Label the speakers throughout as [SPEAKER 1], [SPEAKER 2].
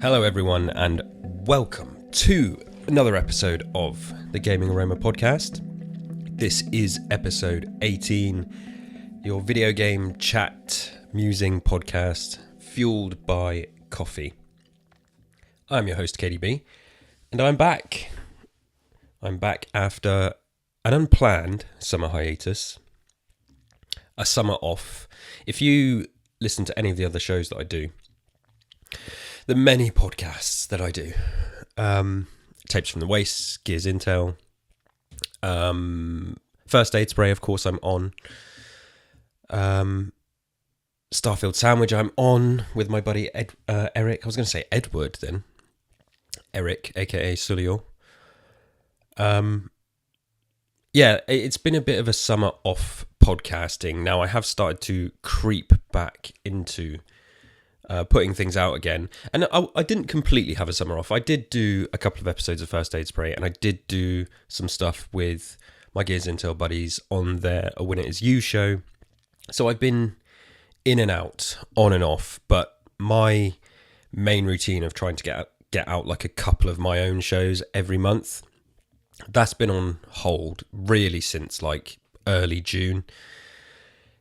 [SPEAKER 1] Hello everyone and welcome to another episode of the Gaming Aroma podcast. This is episode 18, your video game chat musing podcast fueled by coffee. I'm your host KDB and I'm back. I'm back after an unplanned summer hiatus, a summer off. If you listen to any of the other shows that I do, the many podcasts that I do, Tapes from the Waste, Gears Intel, First Aid Spray, of course, I'm on. Starfield Sandwich, I'm on with my buddy Eric. I was going to say Edward then. Eric, aka Sulio. Yeah, it's been a bit of a summer off podcasting. Now I have started to creep back into putting things out again. And I didn't completely have a summer off. I did do a couple of episodes of First Aid Spray, and I did do some stuff with my Gears Intel buddies on their A Win It Is You show. So I've been in and out, on and off, but my main routine of trying to get out like a couple of my own shows every month, that's been on hold really since like early June.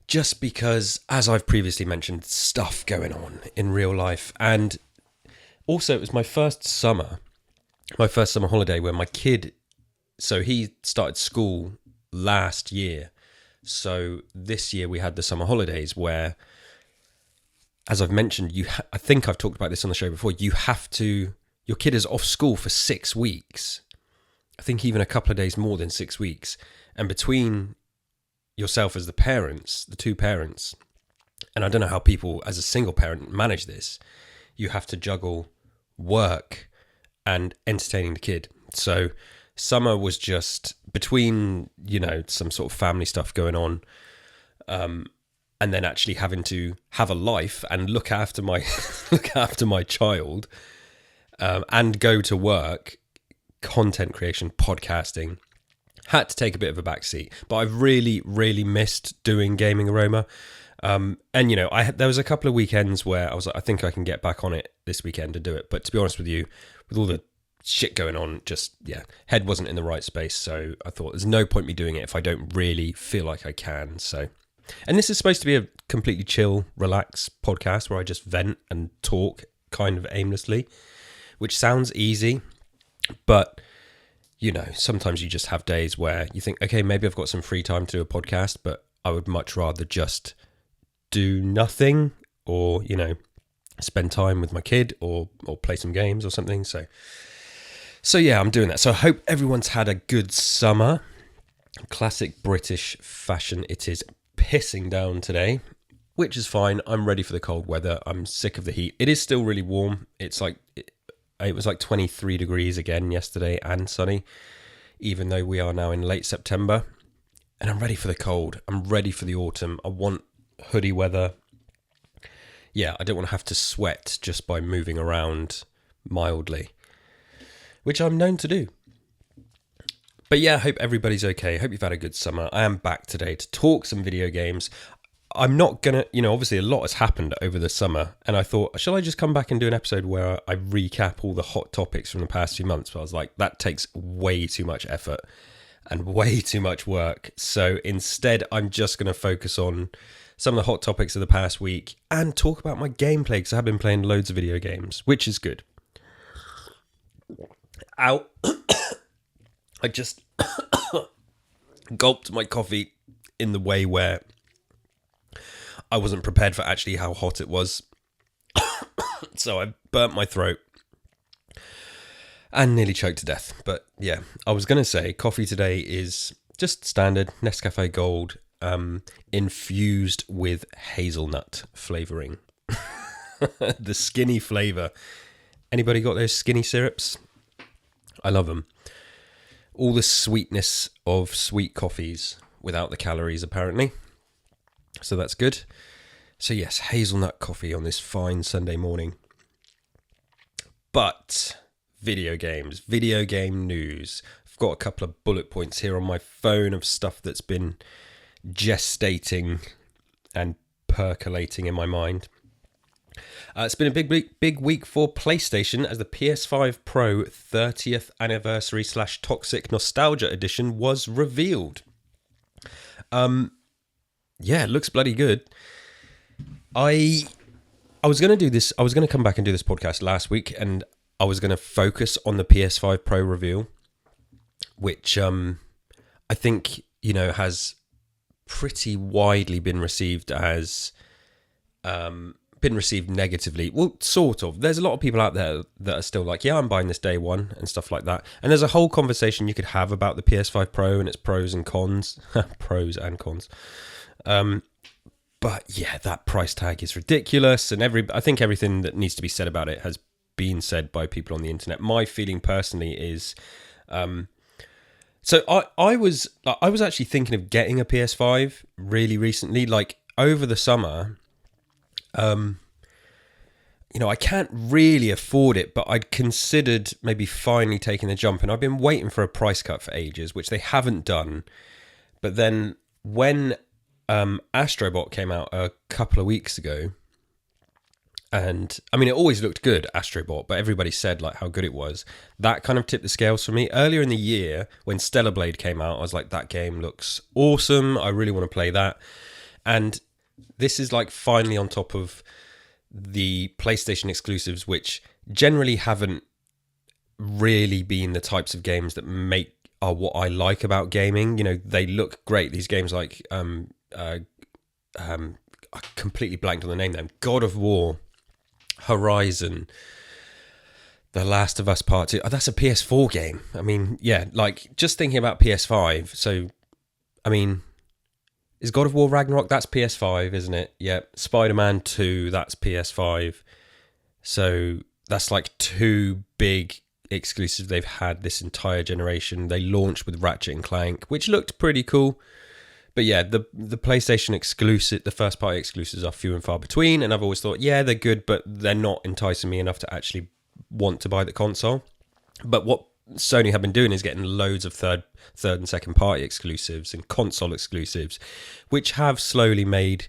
[SPEAKER 1] Just because, as I've previously mentioned, stuff going on in real life. And also, it was my first summer holiday where my kid, so he started school last year. So this year we had the summer holidays where, as I've mentioned, I think I've talked about this on the show before, your kid is off school for 6 weeks. I think even a couple of days more than 6 weeks. And between yourself as the parents, the two parents, and I don't know how people as a single parent manage this, you have to juggle work and entertaining the kid. So summer was just between, some sort of family stuff going on, and then actually having to have a life and look after my child, and go to work, content creation, podcasting, had to take a bit of a backseat. But I've really, really missed doing Gaming Aroma. And, there was a couple of weekends where I was like, I think I can get back on it this weekend and do it. But to be honest with you, with all the shit going on, head wasn't in the right space. So I thought there's no point me doing it if I don't really feel like I can. So, and this is supposed to be a completely chill, relax podcast where I just vent and talk kind of aimlessly, which sounds easy, but sometimes you just have days where you think, okay, maybe I've got some free time to do a podcast, but I would much rather just do nothing or, spend time with my kid or play some games or something. So yeah, I'm doing that. So I hope everyone's had a good summer. Classic British fashion. It is pissing down today, which is fine. I'm ready for the cold weather. I'm sick of the heat. It is still really warm. It was like 23 degrees again yesterday and sunny, even though we are now in late September. And I'm ready for the cold. I'm ready for the autumn. I want hoodie weather. Yeah, I don't want to have to sweat just by moving around mildly, which I'm known to do. But yeah, I hope everybody's okay. I hope you've had a good summer. I am back today to talk some video games. I'm not going to, obviously a lot has happened over the summer, and I thought, shall I just come back and do an episode where I recap all the hot topics from the past few months? But I was like, that takes way too much effort and way too much work. So instead, I'm just going to focus on some of the hot topics of the past week and talk about my gameplay, because I have been playing loads of video games, which is good. Ow. I just gulped my coffee in the way where I wasn't prepared for actually how hot it was. So I burnt my throat and nearly choked to death. But yeah, I was going to say coffee today is just standard Nescafe Gold, infused with hazelnut flavouring. The skinny flavour. Anybody got those skinny syrups? I love them. All the sweetness of sweet coffees without the calories, apparently. So that's good. So yes, hazelnut coffee on this fine Sunday morning. But video games, video game news. I've got a couple of bullet points here on my phone of stuff that's been gestating and percolating in my mind. It's been a big week for PlayStation as the PS5 Pro 30th Anniversary / Toxic Nostalgia Edition was revealed. Yeah, it looks bloody good. I was going to do this. I was going to come back and do this podcast last week, and I was going to focus on the PS5 Pro reveal, which I think, has pretty widely been received as been received negatively. Well, sort of. There's a lot of people out there that are still like, yeah, I'm buying this day one and stuff like that. And there's a whole conversation you could have about the PS5 Pro and its pros and cons. Pros and cons. But yeah, that price tag is ridiculous, and I think everything that needs to be said about it has been said by people on the internet. My feeling personally is, so I was actually thinking of getting a PS5 really recently, like over the summer. I can't really afford it, but I'd considered maybe finally taking the jump, and I've been waiting for a price cut for ages, which they haven't done. But then when Astrobot came out a couple of weeks ago, and I mean, it always looked good, Astrobot, but everybody said like how good it was. That kind of tipped the scales for me. Earlier in the year, when Stellar Blade came out, I was like, that game looks awesome. I really want to play that. And this is like finally on top of the PlayStation exclusives, which generally haven't really been the types of games that are what I like about gaming. They look great. These games like I completely blanked on the name then. God of War, Horizon, The Last of Us Part 2. Oh, that's a PS4 game. I mean, yeah, like just thinking about PS5. So, I mean, is God of War Ragnarok? That's PS5, isn't it? Yeah. Spider-Man 2, that's PS5. So that's like two big exclusives they've had this entire generation. They launched with Ratchet and Clank, which looked pretty cool. But yeah, the PlayStation exclusive, the first party exclusives are few and far between. And I've always thought, yeah, they're good, but they're not enticing me enough to actually want to buy the console. But what Sony have been doing is getting loads of third and second party exclusives and console exclusives, which have slowly made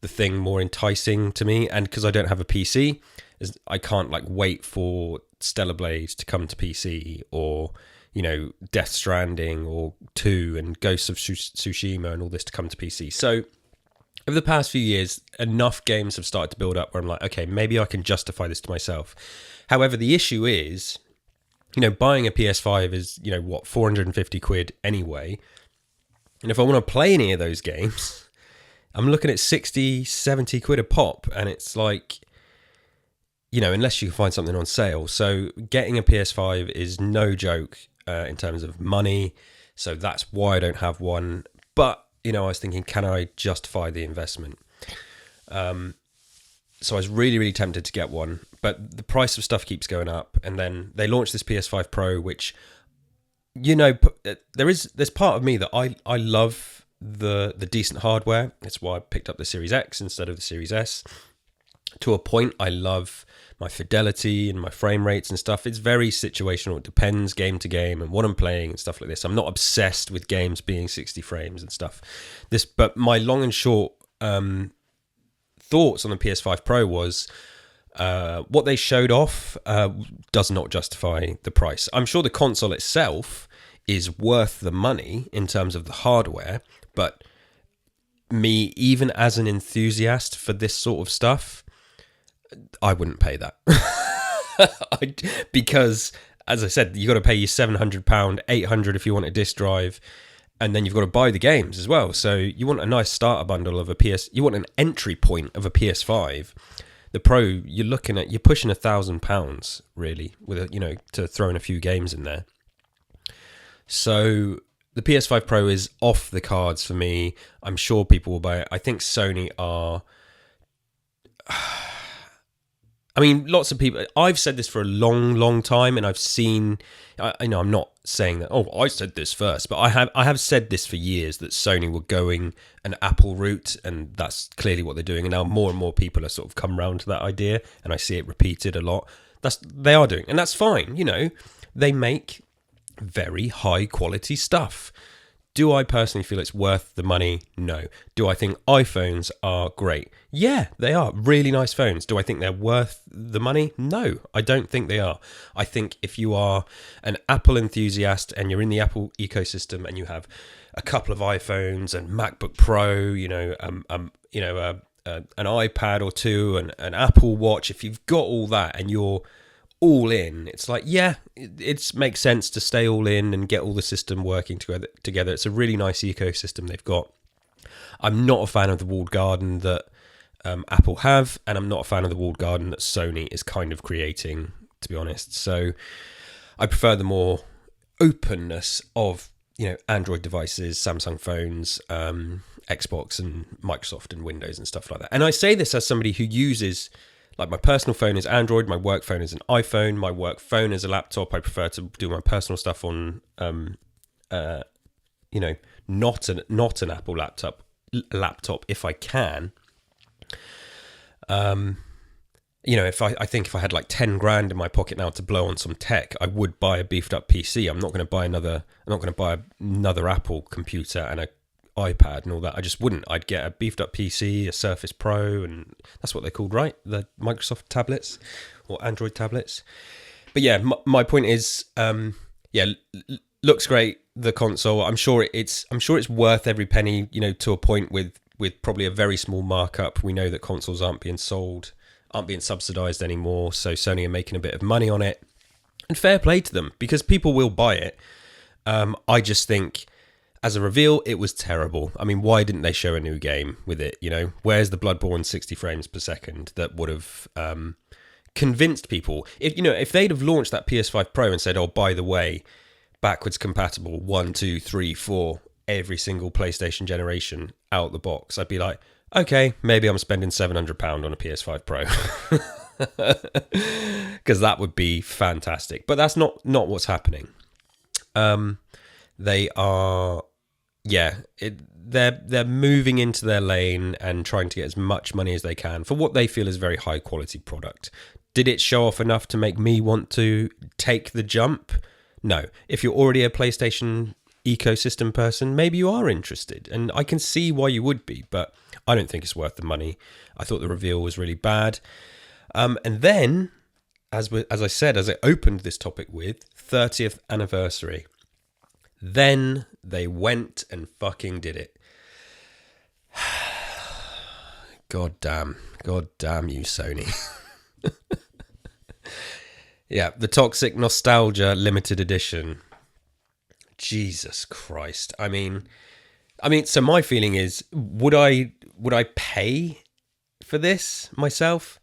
[SPEAKER 1] the thing more enticing to me. And because I don't have a PC, I can't like wait for Stellar Blade to come to PC, or Death Stranding or 2 and Ghosts of Tsushima and all this to come to PC. So over the past few years, enough games have started to build up where I'm like, okay, maybe I can justify this to myself. However, the issue is, buying a PS5 is, 450 quid anyway. And if I want to play any of those games, I'm looking at 60, 70 quid a pop. And it's like, unless you can find something on sale. So getting a PS5 is no joke in terms of money. So that's why I don't have one. But, I was thinking, can I justify the investment? So I was really, really tempted to get one, but the price of stuff keeps going up. And then they launched this PS5 Pro, which, there's part of me that I love the decent hardware. That's why I picked up the Series X instead of the Series S. To a point, I love my fidelity and my frame rates and stuff. It's very situational. It depends game to game and what I'm playing and stuff like this. I'm not obsessed with games being 60 frames and stuff. But my long and short thoughts on the PS5 Pro was what they showed off does not justify the price. I'm sure the console itself is worth the money in terms of the hardware, but me, even as an enthusiast for this sort of stuff, I wouldn't pay that. Because, as I said, you got to pay your £700, £800 if you want a disc drive, and then you've got to buy the games as well. So you want a nice starter bundle of you want an entry point of a PS5. The Pro, you're pushing £1,000 really with to throw in a few games in there. So the PS5 Pro is off the cards for me. I'm sure people will buy it. I think Sony are. I mean, lots of people. I've said this for a long, long time, and I've seen. I know I'm not saying that. Oh, I said this first, but I have said this for years that Sony were going an Apple route, and that's clearly what they're doing. And now more and more people are sort of come around to that idea, and I see it repeated a lot. They are doing, and that's fine. They make very high quality stuff. Do I personally feel it's worth the money? No. Do I think iPhones are great? Yeah, they are really nice phones. Do I think they're worth the money? No, I don't think they are. I think if you are an Apple enthusiast and you're in the Apple ecosystem and you have a couple of iPhones and MacBook Pro, an iPad or two, and an Apple Watch, if you've got all that and you're all in, it's like, yeah, it makes sense to stay all in and get all the system working together. It's a really nice ecosystem they've got. I'm not a fan of the walled garden that Apple have, and I'm not a fan of the walled garden that Sony is kind of creating, to be honest. So I prefer the more openness of, Android devices, Samsung phones, Xbox and Microsoft and Windows and stuff like that. And I say this as somebody who uses, like, my personal phone is Android, my work phone is an iPhone, my work phone is a laptop. I prefer to do my personal stuff on, not an Apple laptop if I can. If I had like 10 grand in my pocket now to blow on some tech, I would buy a beefed up PC. I'm not going to buy another Apple computer and a iPad and all that. I just wouldn't. I'd get a beefed up PC, a Surface Pro, and that's what they're called, right? The Microsoft tablets or Android tablets. But yeah, my point is, looks great, the console. I'm sure it's worth every penny, to a point with probably a very small markup. We know that consoles aren't being subsidized anymore, so Sony are making a bit of money on it. And fair play to them, because people will buy it. I just think, as a reveal, it was terrible. I mean, why didn't they show a new game with it? Where's the Bloodborne 60 frames per second that would have convinced people? If they'd have launched that PS5 Pro and said, oh, by the way, backwards compatible 1, 2, 3, 4, every single PlayStation generation out the box, I'd be like, okay, maybe I'm spending £700 on a PS5 Pro. Because that would be fantastic. But that's not what's happening. They are... they're moving into their lane and trying to get as much money as they can for what they feel is a very high quality product. Did it show off enough to make me want to take the jump? No. If you're already a PlayStation ecosystem person, maybe you are interested, and I can see why you would be, but I don't think it's worth the money. I thought the reveal was really bad. And then, as I said, as I opened this topic with, 30th anniversary. Then they went and fucking did it. God damn you, Sony. Yeah, the Toxic Nostalgia limited edition. Jesus Christ. I mean, so my feeling is, would I pay for this myself?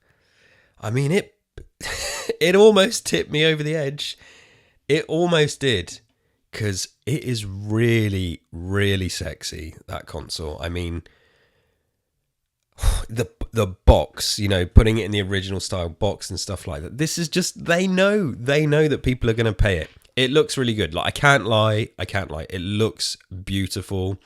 [SPEAKER 1] I mean, it almost tipped me over the edge. It almost did. Because it is really, really sexy, that console. I mean, the box, putting it in the original style box and stuff like that. This is just, they know that people are going to pay it. It looks really good. Like, I can't lie. It looks beautiful.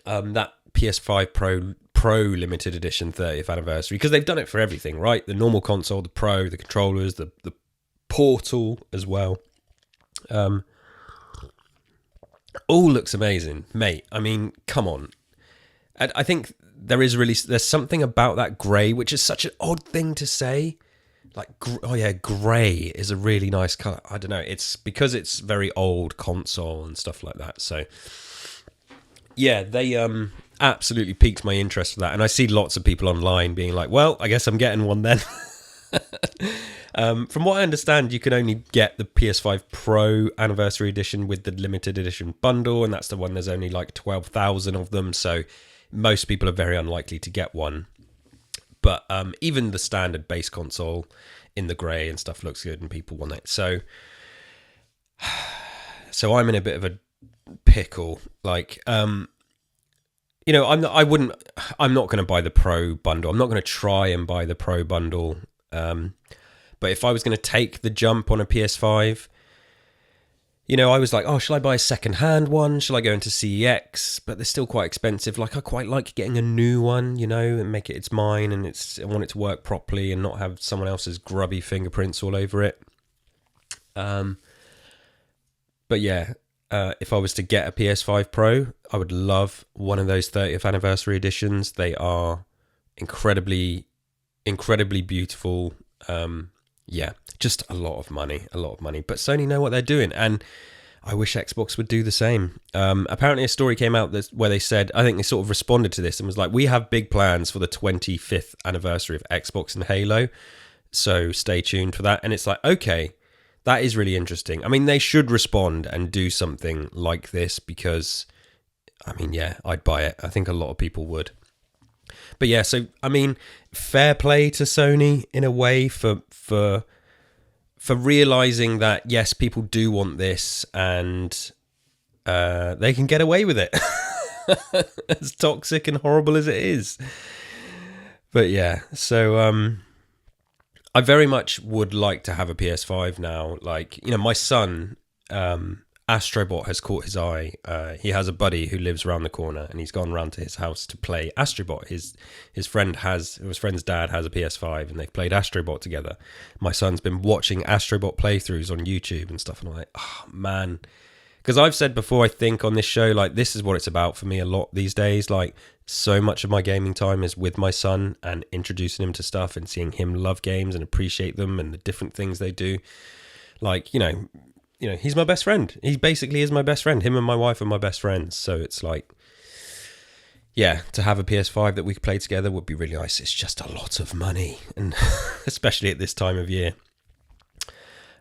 [SPEAKER 1] That PS5 Pro limited edition 30th anniversary, because they've done it for everything, right? The normal console, the Pro, the controllers, the Portal as well. All looks amazing, mate. I mean, come on. I think there's something about that grey, which is such an odd thing to say. Like, grey is a really nice colour. I don't know. It's because it's very old console and stuff like that. So, yeah, they absolutely piqued my interest for that. And I see lots of people online being like, well, I guess I'm getting one then. From what I understand, you can only get the PS5 Pro Anniversary Edition with the limited edition bundle, and that's the one there's only like 12,000 of them, so most people are very unlikely to get one. But even the standard base console in the grey and stuff looks good, and people want it. So I'm in a bit of a pickle. Like, I'm not going to buy the Pro bundle. I'm not going to try and buy the Pro bundle. But if I was going to take the jump on a PS5, I was like, oh, shall I buy a second-hand one? Shall I go into CEX? But they're still quite expensive. Like, I quite like getting a new one, and make it's mine, and I want it to work properly and not have someone else's grubby fingerprints all over it. But yeah, if I was to get a PS5 Pro, I would love one of those 30th anniversary editions. They are incredibly beautiful. Yeah, just a lot of money. But Sony know what they're doing, and I wish Xbox would do the same. Apparently a story came out where they said, I think they sort of responded to this and was like, we have big plans for the 25th anniversary of Xbox and Halo, so stay tuned for that. And it's like, okay, that is really interesting. I mean, they should respond and do something like this because, I mean, yeah, I'd buy it. I think a lot of people would. But yeah, so, I mean, fair play to Sony in a way for realizing that, yes, people do want this and they can get away with it. As toxic and horrible as it is. But yeah, so I very much would like to have a PS5 now. Like, you know, my son, Astrobot has caught his eye. He has a buddy who lives around the corner, and he's gone round to his house to play Astrobot. His friend's dad has a PS5, and they've played Astrobot together. My son's been watching Astrobot playthroughs on YouTube and stuff, and I'm like, oh man, because I've said before, I think on this show, like, this is what it's about for me a lot these days. Like, so much of my gaming time is with my son and introducing him to stuff and seeing him love games and appreciate them and the different things they do. Like, you know, he's my best friend. He basically is my best friend. Him and my wife are my best friends. So it's like, yeah, to have a PS5 that we could play together would be really nice. It's just a lot of money, and especially at this time of year.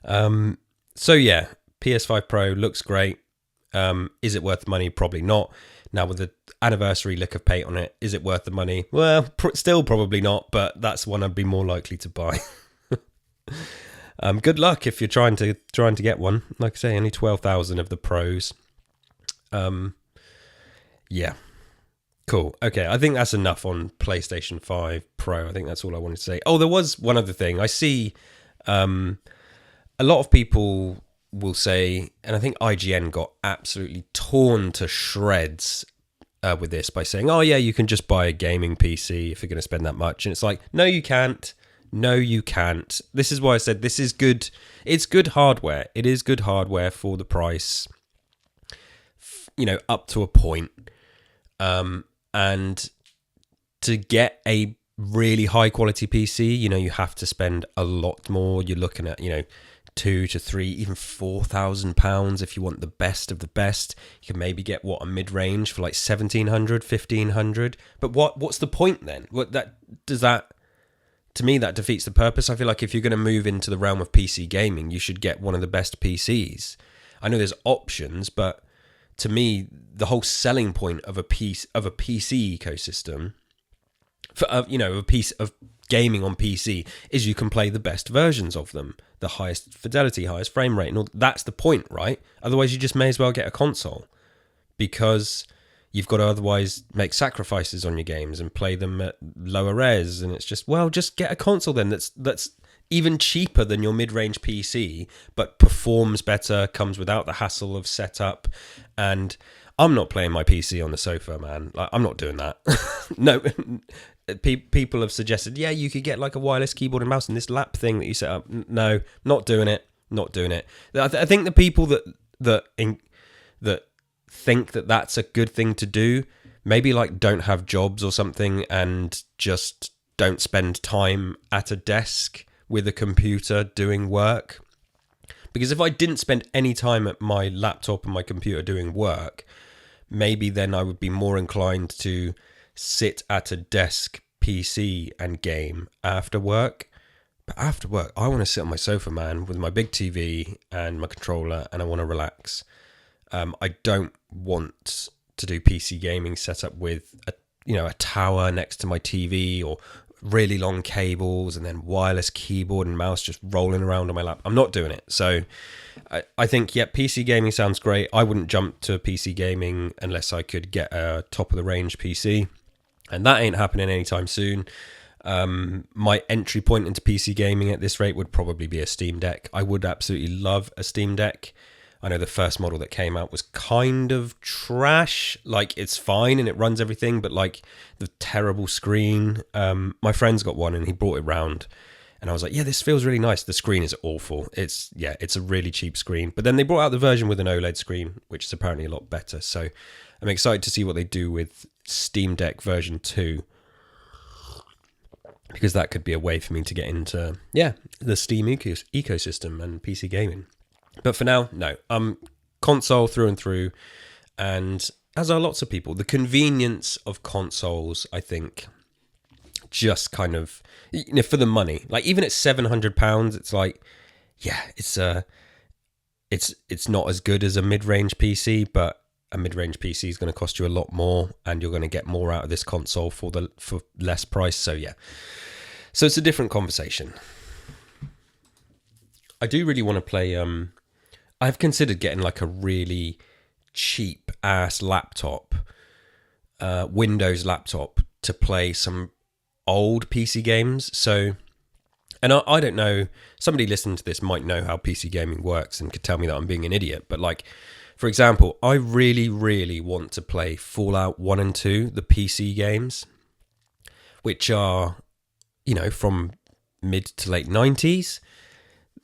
[SPEAKER 1] So yeah, PS5 Pro looks great. Is it worth the money? Probably not. Now, with the anniversary lick of paint on it, is it worth the money? Well, still probably not, but that's one I'd be more likely to buy. Good luck if you're trying to get one. Like I say, only 12,000 of the pros. Yeah. Cool. Okay, I think that's enough on PlayStation 5 Pro. I think that's all I wanted to say. Oh, there was one other thing. I see a lot of people will say, and I think IGN got absolutely torn to shreds with this by saying, oh yeah, you can just buy a gaming PC if you're going to spend that much. And it's like, no, you can't. No, you can't. This is why I said this is good. It's good hardware. It is good hardware for the price, you know, up to a point. And to get a really high quality PC, you know, you have to spend a lot more. You're looking at, you know, £2,000 to £3,000, even £4,000 if you want the best of the best. You can maybe get a mid-range for like 1,700, 1,500. But what's the point then? To me, that defeats the purpose. I feel like if you're going to move into the realm of PC gaming, you should get one of the best PCs. I know there's options, but to me, the whole selling point of a PC ecosystem, a piece of gaming on PC, is you can play the best versions of them, the highest fidelity, highest frame rate, and all. That's the point, right? Otherwise, you just may as well get a console, because you've got to otherwise make sacrifices on your games and play them at lower res, and it's just, well, just get a console then that's even cheaper than your mid-range PC, but performs better, comes without the hassle of setup. And I'm not playing my PC on the sofa, man. Like, I'm not doing that. No, people have suggested, yeah, you could get like a wireless keyboard and mouse and this lap thing that you set up. No, not doing it. Not doing it. I think the people that think that that's a good thing to do, maybe like don't have jobs or something and just don't spend time at a desk with a computer doing work. Because if I didn't spend any time at my laptop and my computer doing work, maybe then I would be more inclined to sit at a desk PC and game after work. But after work, I want to sit on my sofa, man, with my big TV and my controller, and I want to relax. I don't want to do PC gaming set up with a tower next to my TV, or really long cables and then wireless keyboard and mouse just rolling around on my lap. I'm not doing it. So I think, yeah, PC gaming sounds great. I wouldn't jump to PC gaming unless I could get a top of the range PC, and that ain't happening anytime soon. My entry point into PC gaming at this rate would probably be a Steam Deck. I would absolutely love a Steam Deck. I know the first model that came out was kind of trash. Like, it's fine and it runs everything, but like the terrible screen. My friend's got one and he brought it round, And I was like, yeah, this feels really nice. The screen is awful. It's a really cheap screen. But then they brought out the version with an OLED screen, which is apparently a lot better. So I'm excited to see what they do with Steam Deck version 2. Because that could be a way for me to get into, the Steam ecosystem and PC gaming. But for now, no. I'm console through and through. And as are lots of people, the convenience of consoles, I think, just kind of, for the money. Like, even at £700, it's like, it's not as good as a mid-range PC, but a mid-range PC is going to cost you a lot more, and you're going to get more out of this console for less price. So so it's a different conversation. I do really want to play. I've considered getting like a really cheap ass laptop, Windows laptop, to play some old PC games. So, and I don't know, somebody listening to this might know how PC gaming works and could tell me that I'm being an idiot, but like, for example, I really, really want to play Fallout 1 and 2, the PC games, which are, from mid to late 90s.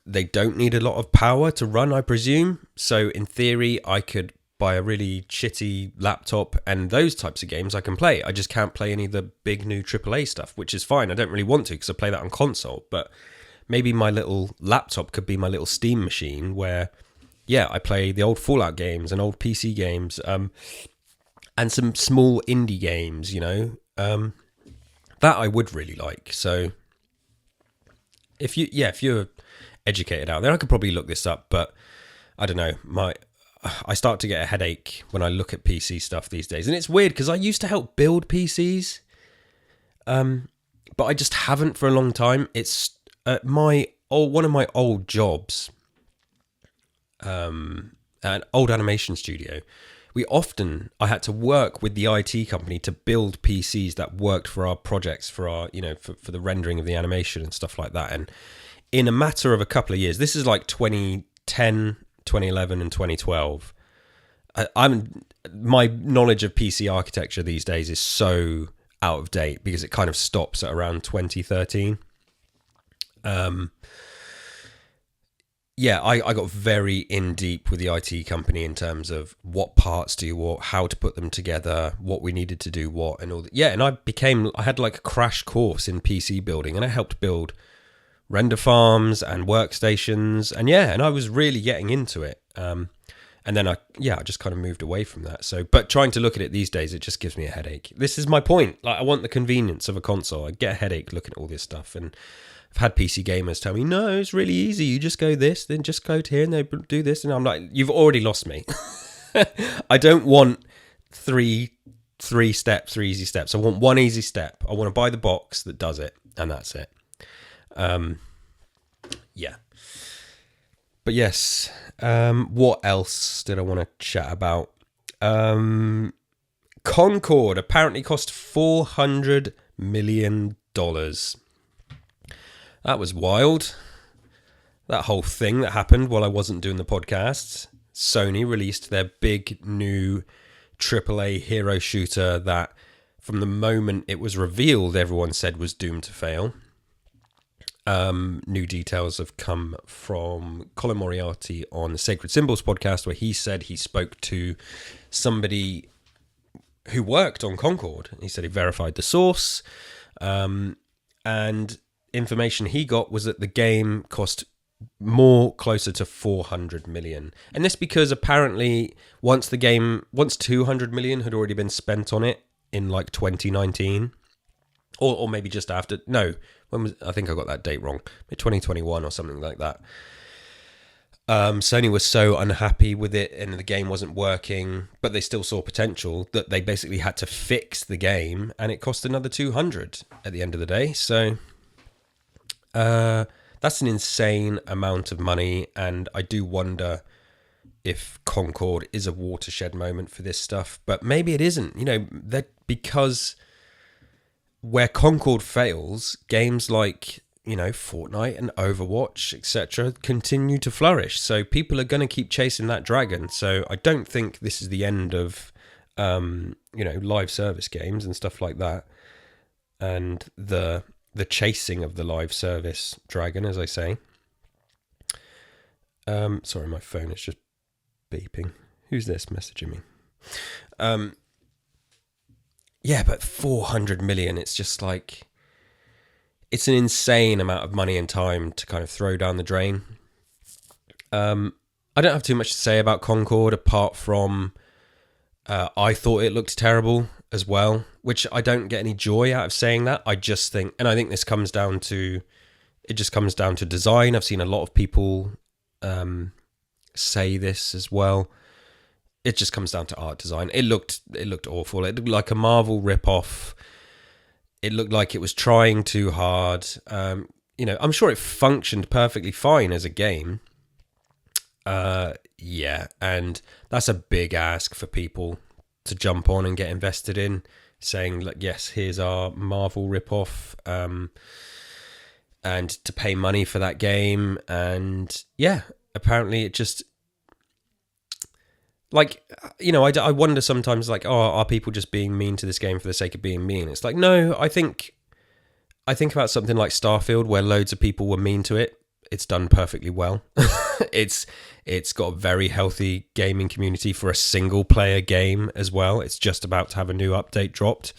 [SPEAKER 1] They don't need a lot of power to run, I presume. So in theory, I could buy a really shitty laptop, and those types of games I can play. I just can't play any of the big new AAA stuff, which is fine. I don't really want to because I play that on console. But maybe my little laptop could be my little Steam machine where, I play the old Fallout games and old PC games, and some small indie games, that I would really like. So if you're educated out there, I could probably look this up, but I don't know. I start to get a headache when I look at PC stuff these days. And it's weird because I used to help build PCs, but I just haven't for a long time. It's one of my old jobs, an old animation studio. I had to work with the IT company to build PCs that worked for our projects, for our, for the rendering of the animation and stuff like that. And in a matter of a couple of years, this is like 2010, 2011 and 2012. My knowledge of PC architecture these days is so out of date because it kind of stops at around 2013. I got very in deep with the IT company in terms of what parts do what, how to put them together, what we needed to do what, and all that. Yeah, and I had like a crash course in PC building, and I helped build render farms and workstations, and I was really getting into it. And then I just kind of moved away from that. So, but trying to look at it these days, it just gives me a headache. This is my point. Like, I want the convenience of a console. I get a headache looking at all this stuff, and I've had PC gamers tell me, no, it's really easy. You just go this, then just go to here, and they do this, and I'm like, you've already lost me. I don't want three easy steps. I want one easy step. I want to buy the box that does it, and that's it. But yes, what else did I want to chat about? Concord apparently cost $400 million. That was wild. That whole thing that happened while I wasn't doing the podcasts. Sony released their big new AAA hero shooter that, from the moment it was revealed, everyone said was doomed to fail. New details have come from Colin Moriarty on the Sacred Symbols podcast, where he said he spoke to somebody who worked on Concord. He said he verified the source, and information he got was that the game cost more, closer to 400 million. And this because apparently once 200 million had already been spent on it in like 2019, or maybe just after. No, I think I got that date wrong. 2021 or something like that. Sony was so unhappy with it and the game wasn't working, but they still saw potential, that they basically had to fix the game, and it cost another 200 at the end of the day. So that's an insane amount of money, and I do wonder if Concord is a watershed moment for this stuff, but maybe it isn't. Because where Concord fails, games like, Fortnite and Overwatch, etc., continue to flourish. So people are going to keep chasing that dragon. So I don't think this is the end of, live service games and stuff like that. And the the chasing of the live service dragon, as I say. Sorry, my phone is just beeping. Who's this messaging me? Yeah, but 400 million, it's just like, it's an insane amount of money and time to kind of throw down the drain. I don't have too much to say about Concord apart from I thought it looked terrible as well, which I don't get any joy out of saying that. I just think, and I think this comes down to, it just comes down to design. I've seen a lot of people say this as well. It just comes down to art design. It looked awful. It looked like a Marvel ripoff. It looked like it was trying too hard. I'm sure it functioned perfectly fine as a game. Yeah, and that's a big ask for people to jump on and get invested in, saying, like, yes, here's our Marvel ripoff, and to pay money for that game. And yeah, apparently it just, like, I wonder sometimes, like, oh, are people just being mean to this game for the sake of being mean? It's like, no, I think about something like Starfield, where loads of people were mean to it. It's done perfectly well. It's got a very healthy gaming community for a single player game as well. It's just about to have a new update dropped.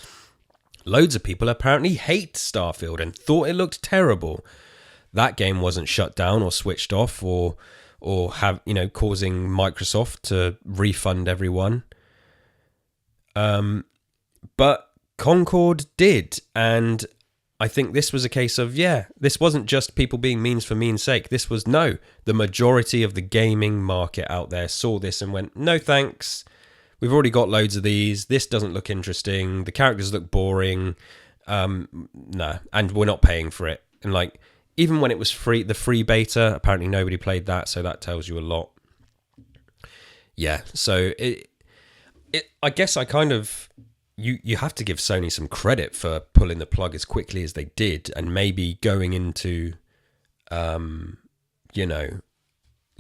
[SPEAKER 1] Loads of people apparently hate Starfield and thought it looked terrible. That game wasn't shut down or switched off or have, causing Microsoft to refund everyone. But Concord did, and I think this was a case of, this wasn't just people being means for mean's sake. This was, no, the majority of the gaming market out there saw this and went, no thanks, we've already got loads of these, this doesn't look interesting, the characters look boring, no, and we're not paying for it. And like, even when it was free, the free beta, apparently nobody played that, so that tells you a lot. Yeah, so I guess I kind of, you have to give Sony some credit for pulling the plug as quickly as they did, and maybe going into,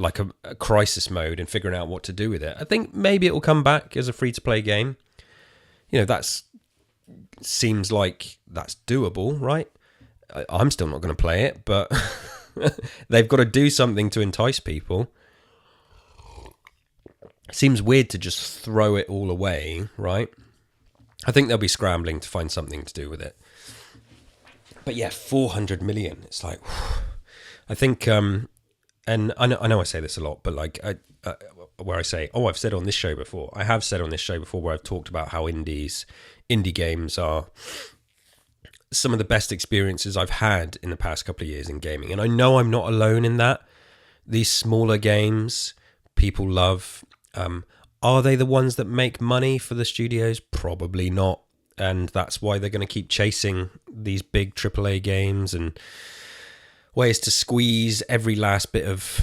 [SPEAKER 1] like a crisis mode and figuring out what to do with it. I think maybe it will come back as a free-to-play game. That seems like that's doable, right? I'm still not going to play it, but they've got to do something to entice people. It seems weird to just throw it all away, right? I think they'll be scrambling to find something to do with it. But yeah, 400 million. It's like, I think, and I know I say this a lot, but like, where I say, I've said on this show before. I have said on this show before where I've talked about how indie games are some of the best experiences I've had in the past couple of years in gaming. And I know I'm not alone in that. These smaller games people love. Are they the ones that make money for the studios? Probably not. And that's why they're going to keep chasing these big AAA games and ways to squeeze every last bit of,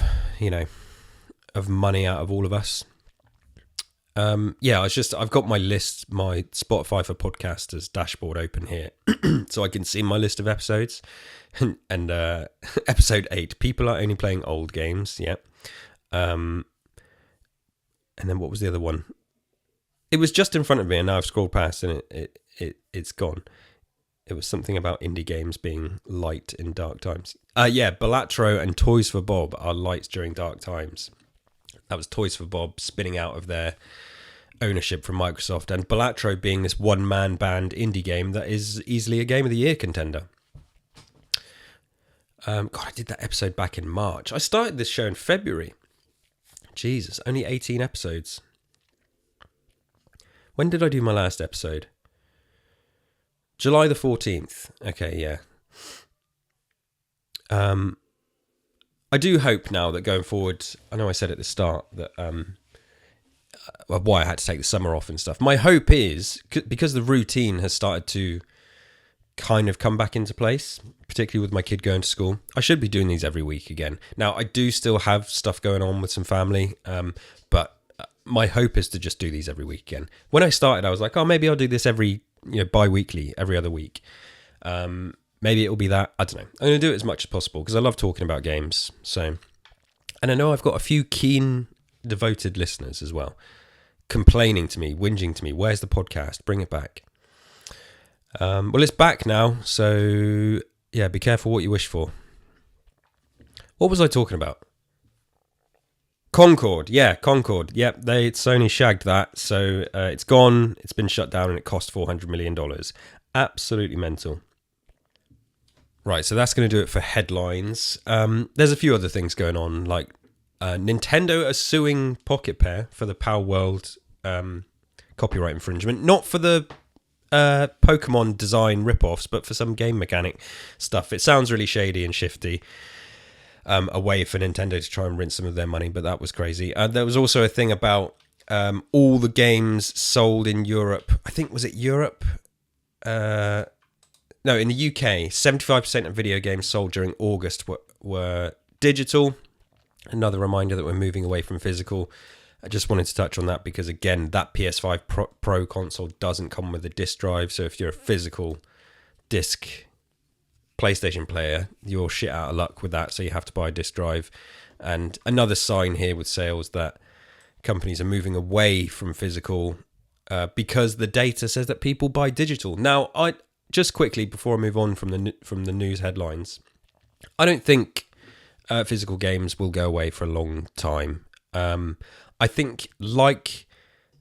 [SPEAKER 1] of money out of all of us. I've got my list, my Spotify for podcasters dashboard open here, so I can see my list of episodes. And episode 8, people are only playing old games. Yeah. And then what was the other one? It was just in front of me, and now I've scrolled past, and it's gone. It was something about indie games being light in dark times. Balatro and Toys for Bob are lights during dark times. That was Toys for Bob spinning out of their ownership from Microsoft, and Balatro being this one-man band indie game that is easily a Game of the Year contender. I did that episode back in March. I started this show in February. Jesus, only 18 episodes. When did I do my last episode? July the 14th. Okay, yeah. I do hope now that going forward, I know I said at the start that why I had to take the summer off and stuff. My hope is, because the routine has started to kind of come back into place, particularly with my kid going to school, I should be doing these every week again. Now, I do still have stuff going on with some family, but my hope is to just do these every week again. When I started, I was like, maybe I'll do this every, bi-weekly, every other week. Maybe it'll be that. I don't know. I'm going to do it as much as possible because I love talking about games. So, and I know I've got a few keen, devoted listeners as well, complaining to me, whinging to me, where's the podcast? Bring it back. Well, it's back now. So, Yeah, be careful what you wish for. What was I talking about? Concord. Yeah, Concord. Yep, Sony shagged that. So it's gone. It's been shut down and it cost $400 million. Absolutely mental. Right, so that's going to do it for headlines. There's a few other things going on, like Nintendo are suing Pocket Pair for the Power World copyright infringement. Not for the Pokemon design rip-offs, but for some game mechanic stuff. It sounds really shady and shifty. A way for Nintendo to try and rinse some of their money, but that was crazy. There was also a thing about all the games sold in Europe. I think, was it Europe? No, in the UK, 75% of video games sold during August were digital. Another reminder that we're moving away from physical. I just wanted to touch on that because, again, that PS5 Pro console doesn't come with a disc drive. So if you're a physical disc PlayStation player, you're shit out of luck with that. So you have to buy a disc drive. And another sign here with sales that companies are moving away from physical because the data says that people buy digital. Now, just quickly before I move on from the news headlines, I don't think physical games will go away for a long time. I think like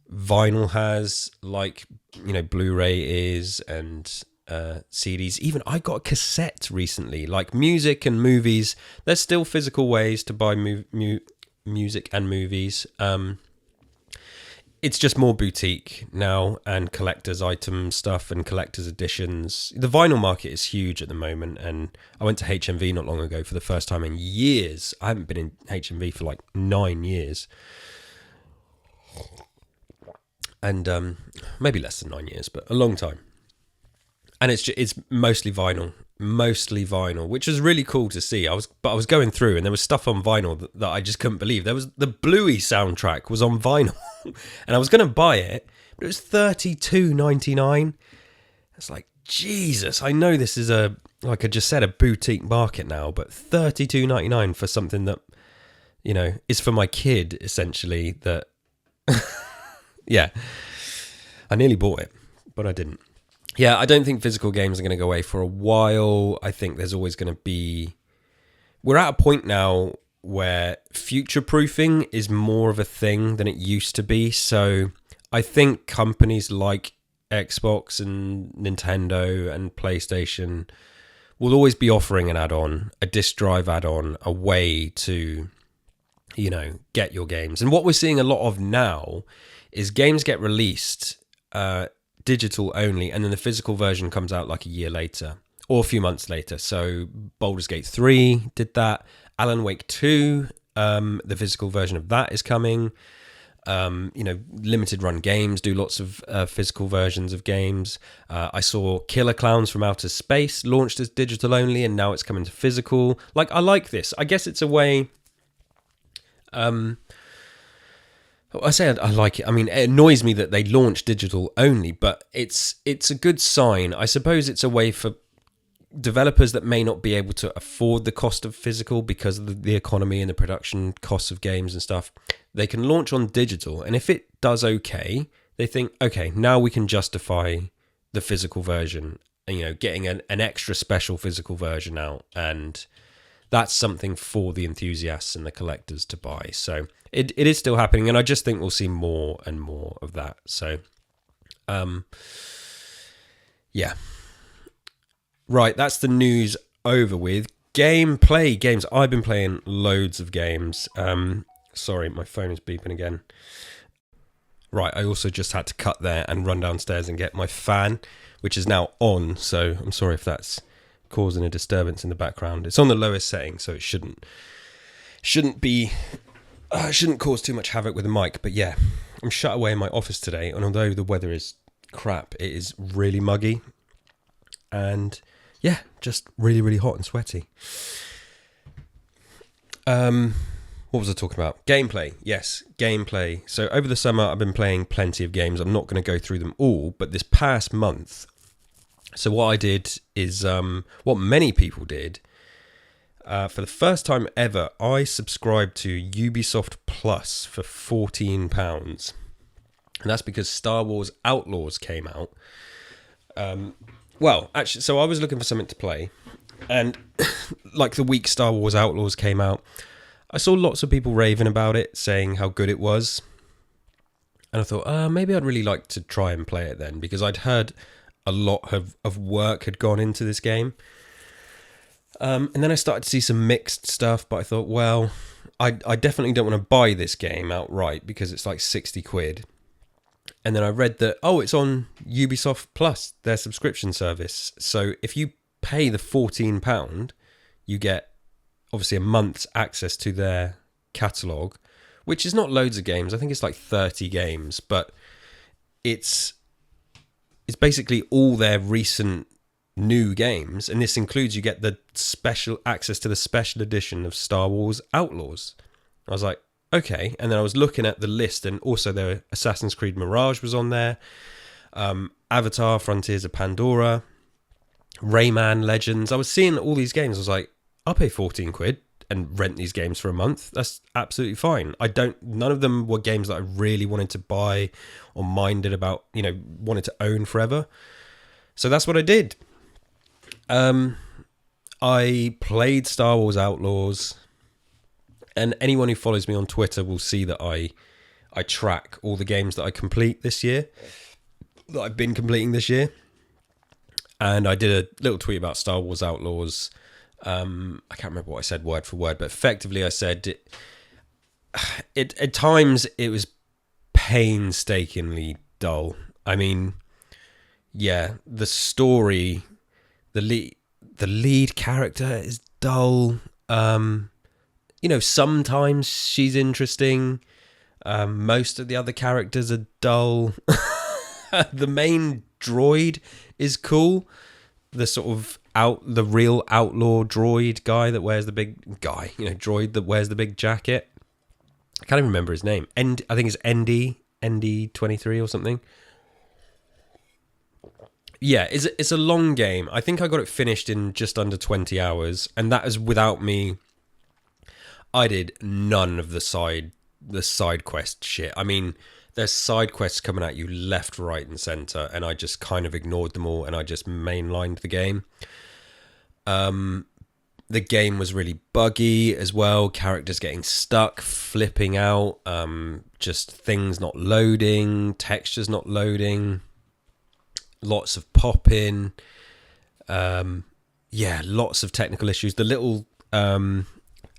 [SPEAKER 1] vinyl has, like Blu-ray is, and CDs. Even I got a cassette recently. Like music and movies, there's still physical ways to buy music and movies. It's just more boutique now and collector's item stuff and collector's editions. The vinyl market is huge at the moment, and I went to HMV not long ago for the first time in years. I haven't been in HMV for like 9 years. And maybe less than 9 years, but a long time. And it's mostly vinyl, which was really cool to see. I was going through and there was stuff on vinyl that I just couldn't believe. There was the Bluey soundtrack was on vinyl, and I was going to buy it, but it was $32.99. It's like, Jesus, I know this is like I just said, a boutique market now, but $32.99 for something that is for my kid essentially. That yeah, I nearly bought it, but I didn't. Yeah, I don't think physical games are going to go away for a while. I think there's always going to be... We're at a point now where future-proofing is more of a thing than it used to be. So I think companies like Xbox and Nintendo and PlayStation will always be offering an add-on, a disc drive add-on, a way to, get your games. And what we're seeing a lot of now is games get released... digital only, and then the physical version comes out like a year later or a few months later. So Baldur's Gate 3 did that. Alan Wake 2, the physical version of that is coming. Limited run games do lots of physical versions of games. I saw Killer Clowns from Outer Space launched as digital only, and now it's coming to physical. Like, I like this. I guess it's a way... I say I like it. I mean, it annoys me that they launch digital only, but it's a good sign. I suppose it's a way for developers that may not be able to afford the cost of physical because of the economy and the production costs of games and stuff. They can launch on digital, and if it does okay, they think, okay, now we can justify the physical version, getting an extra special physical version out, and that's something for the enthusiasts and the collectors to buy. So it is still happening, and I just think we'll see more and more of that. So, yeah. Right, that's the news over with. Gameplay, games. I've been playing loads of games. Sorry, my phone is beeping again. Right, I also just had to cut there and run downstairs and get my fan, which is now on. So I'm sorry if that's causing a disturbance in the background. It's on the lowest setting, so it shouldn't cause too much havoc with the mic. But yeah, I'm shut away in my office today, and although the weather is crap, it is really muggy, and yeah, just really, really hot and sweaty. What was I talking about? Gameplay. Yes, gameplay. So over the summer, I've been playing plenty of games. I'm not going to go through them all, but this past month, so what I did is what many people did. For the first time ever, I subscribed to Ubisoft Plus for £14. And that's because Star Wars Outlaws came out. Well, actually, so I was looking for something to play. And like the week Star Wars Outlaws came out, I saw lots of people raving about it, saying how good it was. And I thought, maybe I'd really like to try and play it then, because I'd heard a lot of work had gone into this game. And then I started to see some mixed stuff, but I thought, well, I definitely don't want to buy this game outright because it's like 60 quid. And then I read that, it's on Ubisoft Plus, their subscription service. So if you pay the £14, you get obviously a month's access to their catalogue, which is not loads of games. I think it's like 30 games, but it's basically all their recent new games, and this includes, you get the special access to the special edition of Star Wars Outlaws. I was like, okay. And then I was looking at the list, and also their Assassin's Creed Mirage was on there, Avatar Frontiers of Pandora, Rayman Legends. I was seeing all these games. I was like, I'll pay 14 quid and rent these games for a month. That's absolutely fine. None of them were games that I really wanted to buy or minded about, wanted to own forever. So that's what I did. I played Star Wars Outlaws, and anyone who follows me on Twitter will see that I track all the games that I complete this year, that I've been completing this year. And I did a little tweet about Star Wars Outlaws. I can't remember what I said word for word, but effectively I said it at times it was painstakingly dull. I mean, yeah, the story, the lead character is dull. Sometimes she's interesting. Most of the other characters are dull. The main droid is cool. The sort of the real outlaw droid guy that wears the big droid that wears the big jacket. I can't even remember his name. I think it's ND23 or something. Yeah, it's a long game. I think I got it finished in just under 20 hours, and that is without me. I did none of the side quest shit. I mean, there's side quests coming at you left, right, and center, and I just kind of ignored them all, and I just mainlined the game. The game was really buggy as well. Characters getting stuck, flipping out, just things not loading, textures not loading, lots of pop-in. Lots of technical issues. The little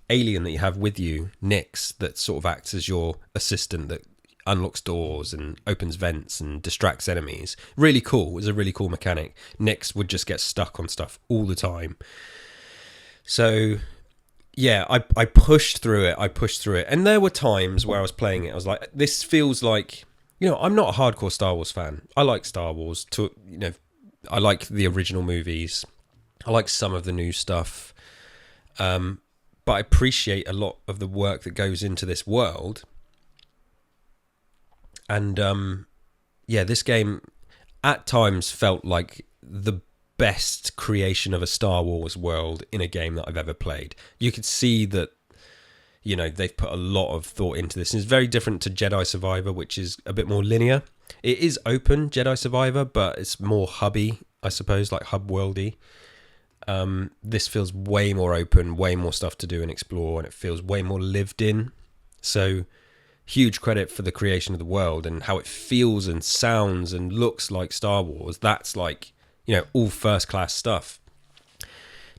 [SPEAKER 1] alien that you have with you, Nyx, that sort of acts as your assistant that unlocks doors and opens vents and distracts enemies. Really cool. It was a really cool mechanic. Nyx would just get stuck on stuff all the time. So, yeah, I pushed through it. And there were times where I was playing it, I was like, this feels like, I'm not a hardcore Star Wars fan. I like Star Wars. I like the original movies. I like some of the new stuff. But I appreciate a lot of the work that goes into this world. And, this game at times felt like the best creation of a Star Wars world in a game that I've ever played. You could see that, they've put a lot of thought into this. And it's very different to Jedi Survivor, which is a bit more linear. It is open, Jedi Survivor, but it's more hubby, I suppose, like hub worldy. This feels way more open, way more stuff to do and explore, and it feels way more lived in. So huge credit for the creation of the world and how it feels and sounds and looks like Star Wars. That's like, all first class stuff.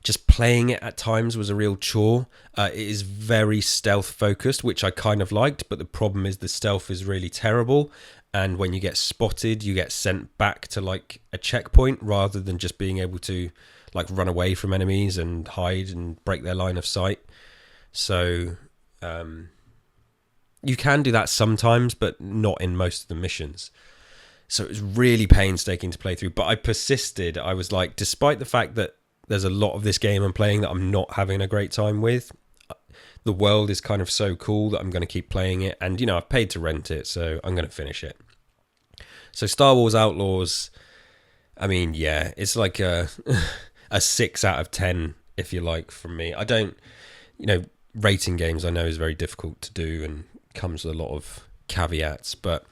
[SPEAKER 1] Just playing it at times was a real chore. It is very stealth focused, which I kind of liked, but the problem is the stealth is really terrible. And when you get spotted, you get sent back to like a checkpoint rather than just being able to like run away from enemies and hide and break their line of sight. So you can do that sometimes, but not in most of the missions. So it was really painstaking to play through, but I persisted. I was like, despite the fact that there's a lot of this game I'm playing that I'm not having a great time with, the world is kind of so cool that I'm going to keep playing it. And, I've paid to rent it, so I'm going to finish it. So Star Wars Outlaws, I mean, yeah, it's like a 6 out of 10, if you like, from me. I don't, rating games I know is very difficult to do and comes with a lot of caveats, but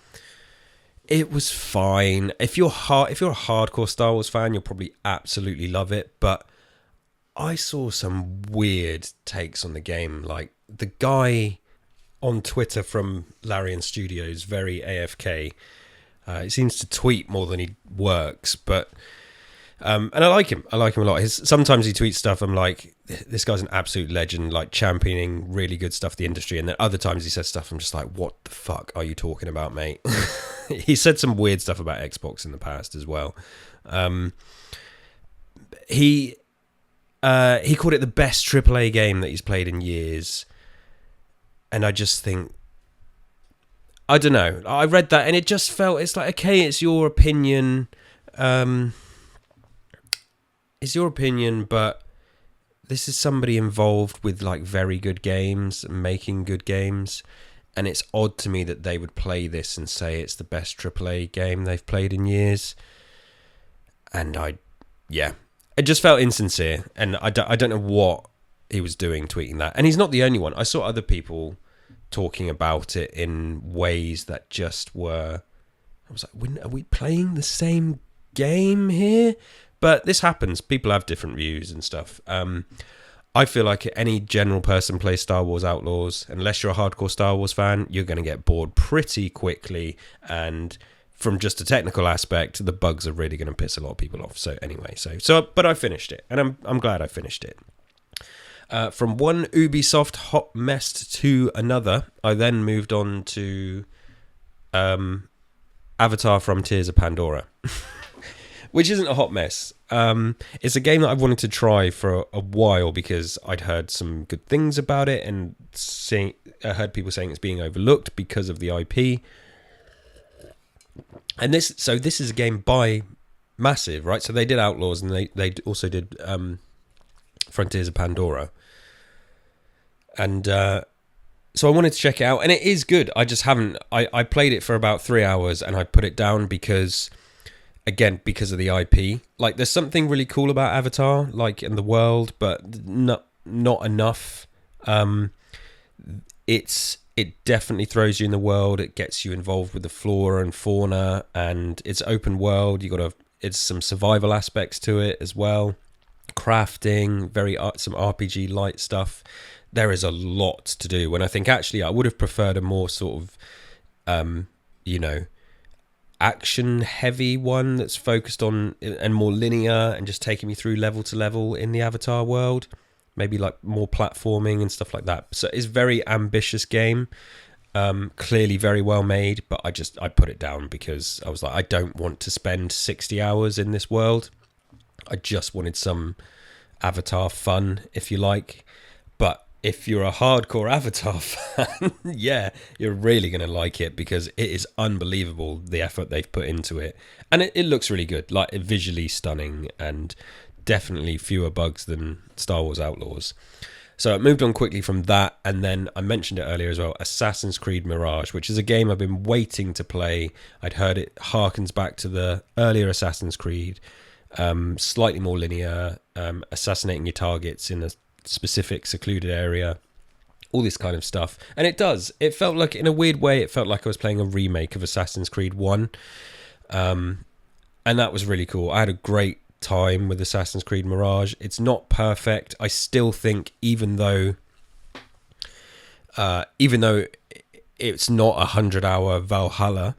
[SPEAKER 1] it was fine. If you're a hardcore Star Wars fan, you'll probably absolutely love it, but I saw some weird takes on the game. Like the guy on Twitter from Larian Studios, very AFK. He seems to tweet more than he works, but and I like him. I like him a lot. Sometimes he tweets stuff. I'm like, this guy's an absolute legend, like championing really good stuff for the industry. And then other times he says stuff, I'm just like, what the fuck are you talking about, mate? He said some weird stuff about Xbox in the past as well. He called it the best AAA game that he's played in years. And I just think, I don't know. I read that and it just felt, it's like, okay, it's your opinion. It's your opinion, but this is somebody involved with like very good games, making good games. And it's odd to me that they would play this and say it's the best AAA game they've played in years. And it just felt insincere. And I don't know what he was doing tweeting that. And he's not the only one. I saw other people talking about it in ways that just were, I was like, are we playing the same game here? But this happens. People have different views and stuff. I feel like any general person plays Star Wars Outlaws, unless you're a hardcore Star Wars fan, you're going to get bored pretty quickly. And from just a technical aspect, the bugs are really going to piss a lot of people off. So anyway, but I finished it, and I'm glad I finished it. From one Ubisoft hot mess to another, I then moved on to Avatar: Frontiers of Pandora, which isn't a hot mess. It's a game that I've wanted to try for a while because I'd heard some good things about it and I heard people saying it's being overlooked because of the IP. And this is a game by Massive, right? So they did Outlaws and they also did Frontiers of Pandora. And so I wanted to check it out, and it is good. I just haven't. I played it for about 3 hours, and I put it down because of the IP. Like, there's something really cool about Avatar, like in the world, but not enough. It definitely throws you in the world. It gets you involved with the flora and fauna, and it's open world. It's some survival aspects to it as well. Crafting, some RPG light stuff. There is a lot to do, and I think actually I would have preferred a more sort of, action heavy one that's focused on and more linear and just taking me through level to level in the Avatar world. Maybe like more platforming and stuff like that. So it's a very ambitious game, clearly very well made, but I put it down because I was like, I don't want to spend 60 hours in this world. I just wanted some Avatar fun, if you like. But if you're a hardcore Avatar fan, yeah, you're really going to like it because it is unbelievable, the effort they've put into it. And it looks really good, like visually stunning, and definitely fewer bugs than Star Wars Outlaws. So I moved on quickly from that, and then I mentioned it earlier as well, Assassin's Creed Mirage, which is a game I've been waiting to play. I'd heard it harkens back to the earlier Assassin's Creed, slightly more linear, assassinating your targets in a specific secluded area, all this kind of stuff. And it does. It felt like, in a weird way, it felt like I was playing a remake of Assassin's Creed 1. And that was really cool. I had a great time with Assassin's Creed Mirage. It's not perfect. I still think even though it's not 100-hour Valhalla,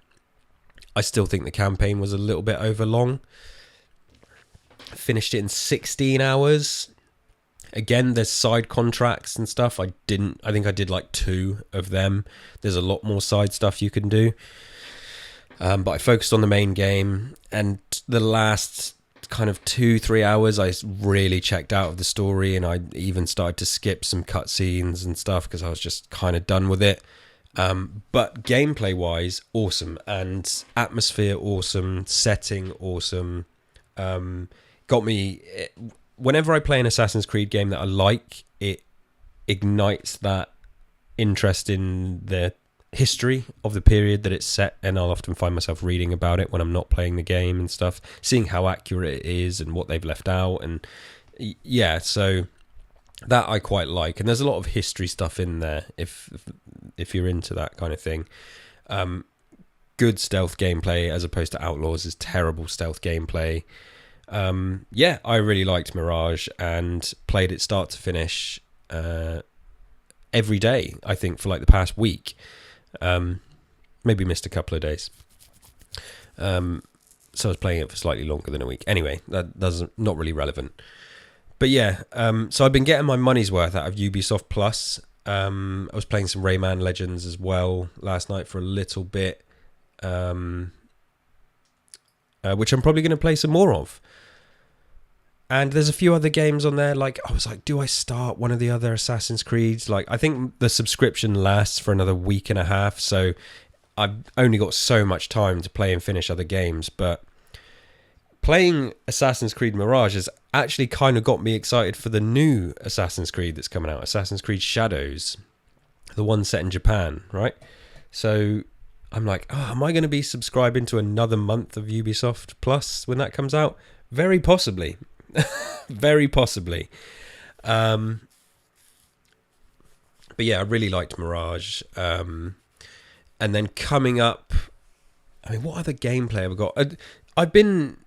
[SPEAKER 1] I still think the campaign was a little bit over long. Finished it in 16 hours. Again, there's side contracts and stuff. I think I did like 2 of them. There's a lot more side stuff you can do. But I focused on the main game, and the last kind of 2-3 hours I really checked out of the story, and I even started to skip some cutscenes and stuff because I was just kind of done with it. But gameplay wise, awesome, and atmosphere awesome, setting awesome. Got me. Whenever I play an Assassin's Creed game that I like, it ignites that interest in the history of the period that it's set, and I'll often find myself reading about it when I'm not playing the game and stuff, seeing how accurate it is and what they've left out. And yeah, so that I quite like. And there's a lot of history stuff in there if you're into that kind of thing. Good stealth gameplay as opposed to Outlaws is terrible stealth gameplay. Yeah, I really liked Mirage and played it start to finish every day, I think, for like the past week. Maybe missed a couple of days. So I was playing it for slightly longer than a week. Anyway, that's not really relevant. But yeah, so I've been getting my money's worth out of Ubisoft Plus. I was playing some Rayman Legends as well last night for a little bit, which I'm probably going to play some more of. And there's a few other games on there. Like, I was like, do I start one of the other Assassin's Creeds? Like, I think the subscription lasts for another week and a half, so I've only got so much time to play and finish other games. But playing Assassin's Creed Mirage has actually kind of got me excited for the new Assassin's Creed that's coming out, Assassin's Creed Shadows, the one set in Japan, right? So I'm like, am I going to be subscribing to another month of Ubisoft Plus when that comes out? Very possibly. Very possibly. But yeah, I really liked Mirage. And then coming up, I mean, what other gameplay have I got? I've been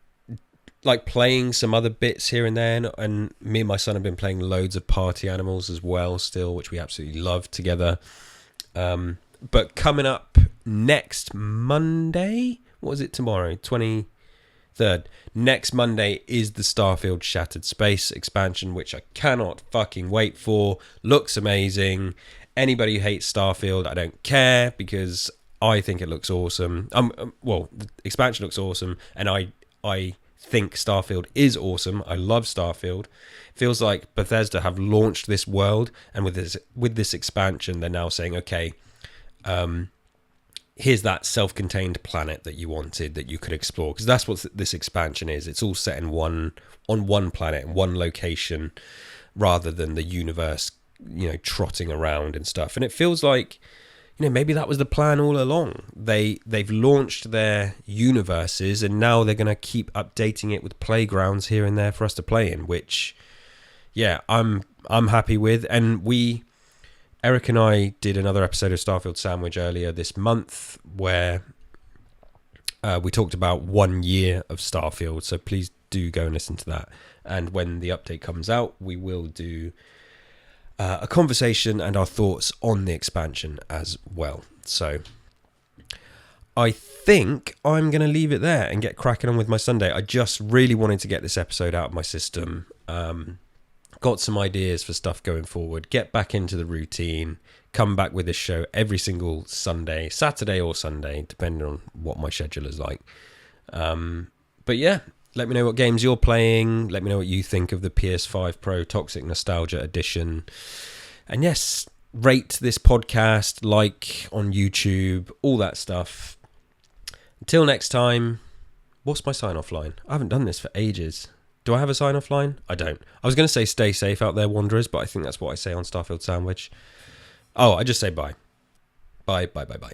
[SPEAKER 1] like playing some other bits here and there, and me and my son have been playing loads of Party Animals as well still, which we absolutely love together. But coming up next Monday, what is it tomorrow? 23rd. Next Monday is the Starfield Shattered Space expansion, which I cannot fucking wait for. Looks amazing. Anybody who hates Starfield, I don't care, because I think it looks awesome. Well, the expansion looks awesome, and I think Starfield is awesome. I love Starfield. Feels like Bethesda have launched this world, and with this expansion, they're now saying, okay, here's that self-contained planet that you wanted, that you could explore, because that's what this expansion is. It's all set on one planet, in one location, rather than the universe, trotting around and stuff. And it feels like, maybe that was the plan all along. They've launched their universes, and now they're going to keep updating it with playgrounds here and there for us to play in, which, yeah, I'm happy with. And Eric and I did another episode of Starfield Sandwich earlier this month where we talked about 1 year of Starfield. So please do go and listen to that. And when the update comes out, we will do a conversation and our thoughts on the expansion as well. So I think I'm going to leave it there and get cracking on with my Sunday. I just really wanted to get this episode out of my system. Got some ideas for stuff going forward, get back into the routine, come back with this show every single Sunday, Saturday or Sunday, depending on what my schedule is like. But yeah, let me know what games you're playing. Let me know what you think of the PS5 Pro Toxic Nostalgia Edition. And yes, rate this podcast, like on YouTube, all that stuff. Until next time, what's my sign-off line? I haven't done this for ages. Do I have a sign-off line? I don't. I was going to say stay safe out there, Wanderers, but I think that's what I say on Starfield Sandwich. Oh, I just say bye. Bye, bye, bye, bye.